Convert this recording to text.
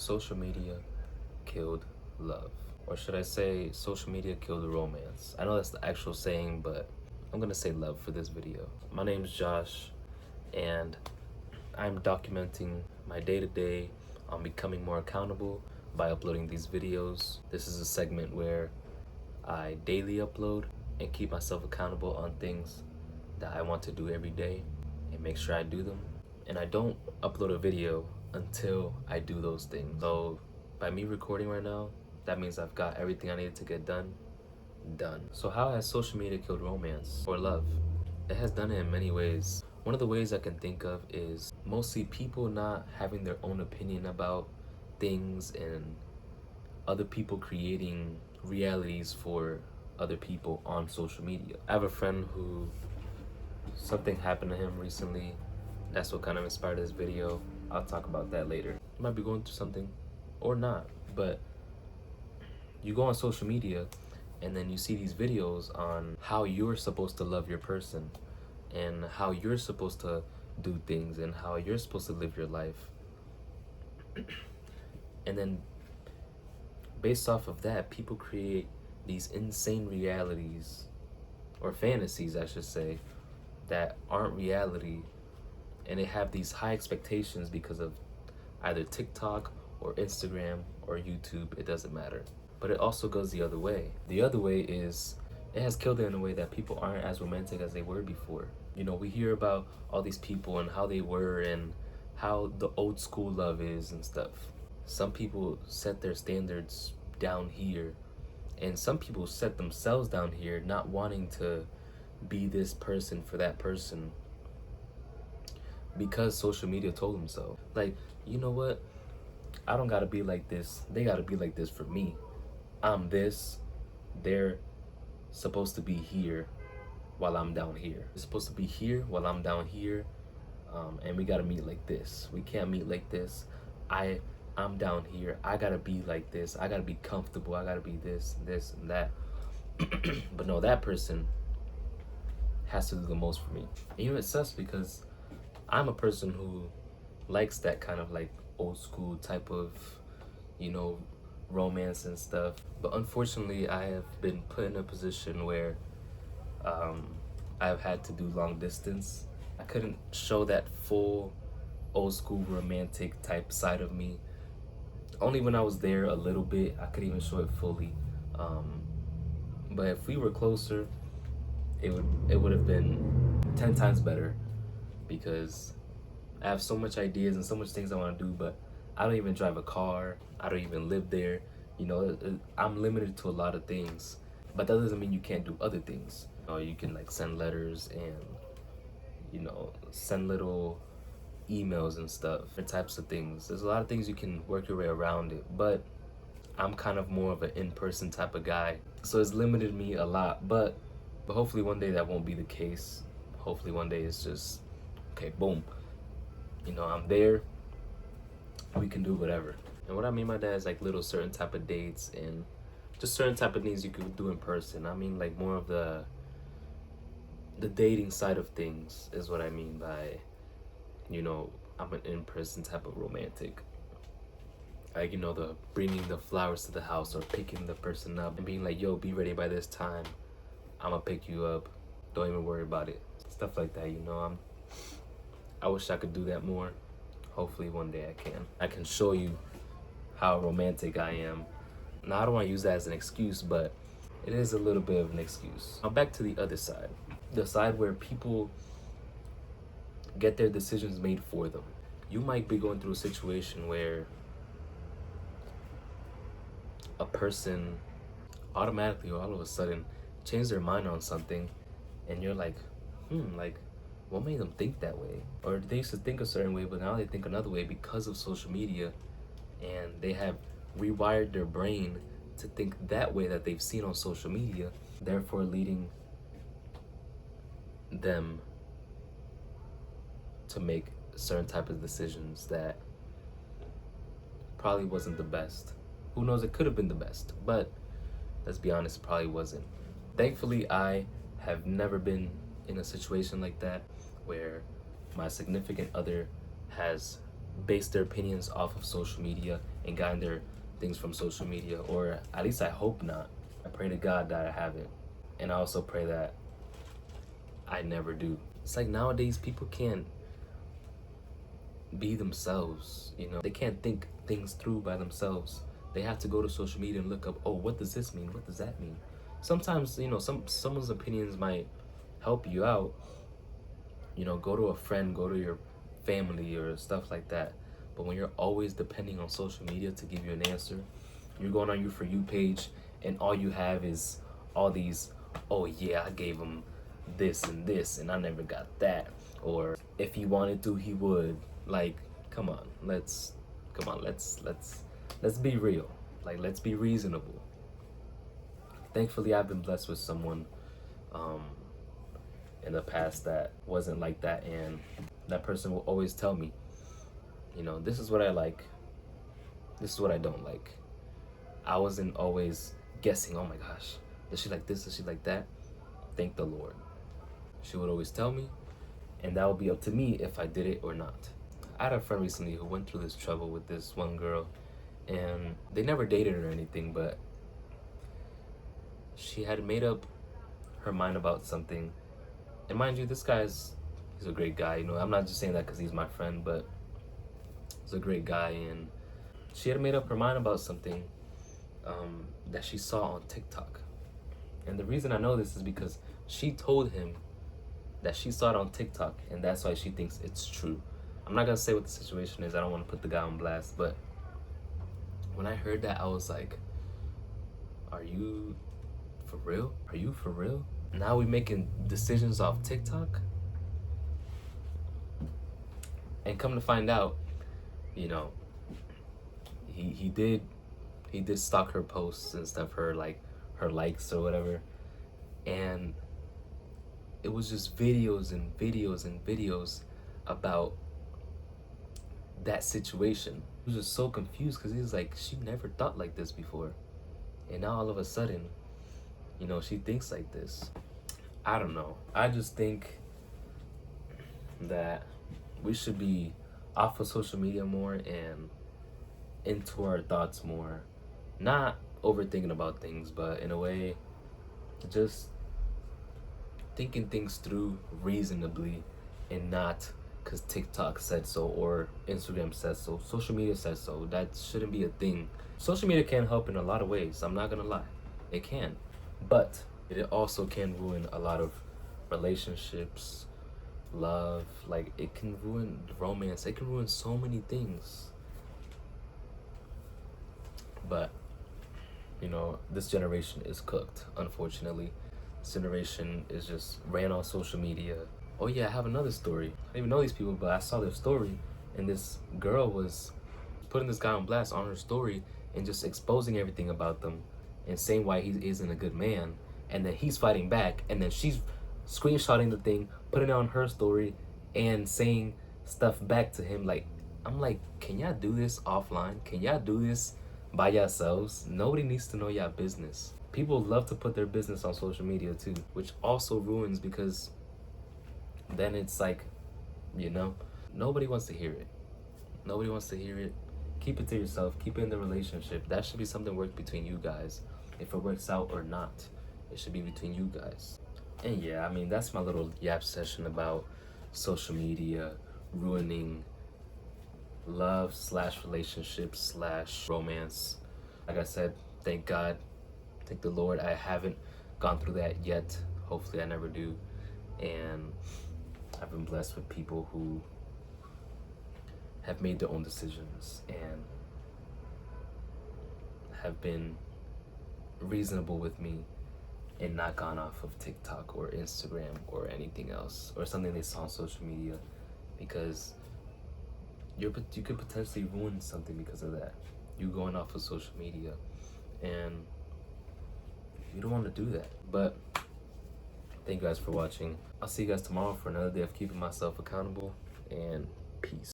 Social media killed love. Or should I say, social media killed romance? I know that's the actual saying, but I'm gonna say love for this video. My name's Josh, and I'm documenting my day to day on becoming more accountable by uploading these videos. This is a segment where I daily upload and keep myself accountable on things that I want to do every day and make sure I do them. And I don't upload a video until I do those things. So by me recording right now, that means I've got everything I needed to get done. So how has social media killed romance or love? It has done it in many ways. One of the ways I can think of is mostly people not having their own opinion about things and other people creating realities for other people on social media. I have a friend who something happened to him recently. That's what kind of inspired this video. I'll talk about that later. You might be going through something or not, but you go on social media and then you see these videos on how you're supposed to love your person and how you're supposed to do things and how you're supposed to live your life. And then based off of that, people create these insane realities or fantasies, I should say, that aren't reality, and they have these high expectations because of either TikTok or Instagram or YouTube. It doesn't matter. But it also goes the other way. The other way is it has killed it in a way that people aren't as romantic as they were before. You know, we hear about all these people and how they were and how the old school love is and stuff. Some people set their standards down here, and some people set themselves down here, not wanting to be this person for that person because social media told them so. Like, you know what? I don't gotta be like this. They gotta be like this for me. I'm this. They're supposed to be here while I'm down here. They're supposed to be here while I'm down here. And we gotta meet like this. We can't meet like this. I'm down here. I gotta be like this. I gotta be comfortable. I gotta be this, and that. But no, that person has to do the most for me. And you know, it sucks because I'm a person who likes that kind of like old school type of, you know, romance and stuff. But unfortunately, I have been put in a position where I've had to do long distance. I couldn't show that full old school romantic type side of me. Only when I was there a little bit, I could even show it fully. But if we were closer, it would have been 10 times better, because I have so much ideas and so much things I want to do, but I don't even drive a car. I don't even live there. You know, I'm limited to a lot of things, but that doesn't mean you can't do other things. You know, you can like send letters and, you know, send little emails and stuff, different types of things. There's a lot of things you can work your way around it, but I'm kind of more of an in-person type of guy, so it's limited me a lot. But hopefully one day that won't be the case. Hopefully one day it's just, okay, boom, you know, I'm there, we can do whatever. And what I mean by that is like little certain type of dates and just certain type of things you could do in person. I mean like more of the dating side of things is what I mean by, you know, I'm an in-person type of romantic. Like, you know, the bringing the flowers to the house or picking the person up and being like, yo, be ready by this time. I'm gonna pick you up. Don't even worry about it. Stuff like that, you know. I wish I could do that more. Hopefully one day I can. I can show you how romantic I am. Now, I don't want to use that as an excuse, but it is a little bit of an excuse. Now back to the other side. The side where people get their decisions made for them. You might be going through a situation where a person automatically or all of a sudden change their mind on something, and you're like, like, what made them think that way? Or they used to think a certain way, but now they think another way because of social media, and they have rewired their brain to think that way that they've seen on social media, therefore leading them to make certain type of decisions that probably wasn't the best. Who knows, it could have been the best, but let's be honest, it probably wasn't. Thankfully, I have never been in a situation like that where my significant other has based their opinions off of social media and gotten their things from social media, or at least I hope not. I pray to God that I haven't, and I also pray that I never do. It's like nowadays people can't be themselves, you know. They can't think things through by themselves. They have to go to social media and look up, oh, what does this mean? What does that mean? Sometimes, you know, someone's opinions might help you out. You know, go to a friend, go to your family or stuff like that. But when you're always depending on social media to give you an answer, you're going on your For You page and all you have is all these, oh yeah, I gave him this and I never got that. Or if he wanted to, he would. Like, come on, let's be real. Like, let's be reasonable. Thankfully, I've been blessed with someone in the past that wasn't like that, and that person will always tell me, you know, this is what I like, this is what I don't like. I wasn't always guessing, oh my gosh, does she like this, does she like that? Thank the Lord. She would always tell me, and that would be up to me if I did it or not. I had a friend recently who went through this trouble with this one girl, and they never dated or anything, but she had made up her mind about something. And mind you, he's a great guy. You know, I'm not just saying that because he's my friend, but he's a great guy. And she had made up her mind about something that she saw on TikTok. And the reason I know this is because she told him that she saw it on TikTok, and that's why she thinks it's true. I'm not gonna say what the situation is. I don't want to put the guy on blast, but when I heard that, I was like, are you for real? Are you for real? Now we making decisions off TikTok? And come to find out, you know, he did stalk her posts and stuff, her likes or whatever. And it was just videos and videos and videos about that situation. He was just so confused because he was like, she never thought like this before. And now all of a sudden, you know, she thinks like this. I don't know. I just think that we should be off of social media more and into our thoughts more. Not overthinking about things, but in a way, just thinking things through reasonably and not because TikTok said so or Instagram says so, social media says so. That shouldn't be a thing. Social media can help in a lot of ways. I'm not gonna lie. It can. But it also can ruin a lot of relationships, love. Like, it can ruin romance. It can ruin so many things. But, you know, this generation is cooked, unfortunately. This generation is just ran on social media. Oh yeah, I have another story. I didn't even know these people, but I saw their story, and this girl was putting this guy on blast on her story and just exposing everything about them and saying why he isn't a good man, and then he's fighting back, and then she's screenshotting the thing, putting it on her story, and saying stuff back to him. Like, I'm like, can y'all do this offline? Can y'all do this by yourselves? Nobody needs to know y'all business. People love to put their business on social media too, which also ruins, because then it's like, you know, nobody wants to hear it. Nobody wants to hear it. Keep it to yourself. Keep it in the relationship. That should be something worked between you guys. If it works out or not, it should be between you guys. And yeah, I mean, that's my little yap session about social media ruining love / relationships / romance. Like I said, thank God, thank the Lord, I haven't gone through that yet. Hopefully I never do. And I've been blessed with people who have made their own decisions and have been reasonable with me and not gone off of TikTok or Instagram or anything else or something they saw on social media, because you could potentially ruin something because of that. You going off of social media, and you don't want to do that. But thank you guys for watching. I'll see you guys tomorrow for another day of keeping myself accountable, and peace.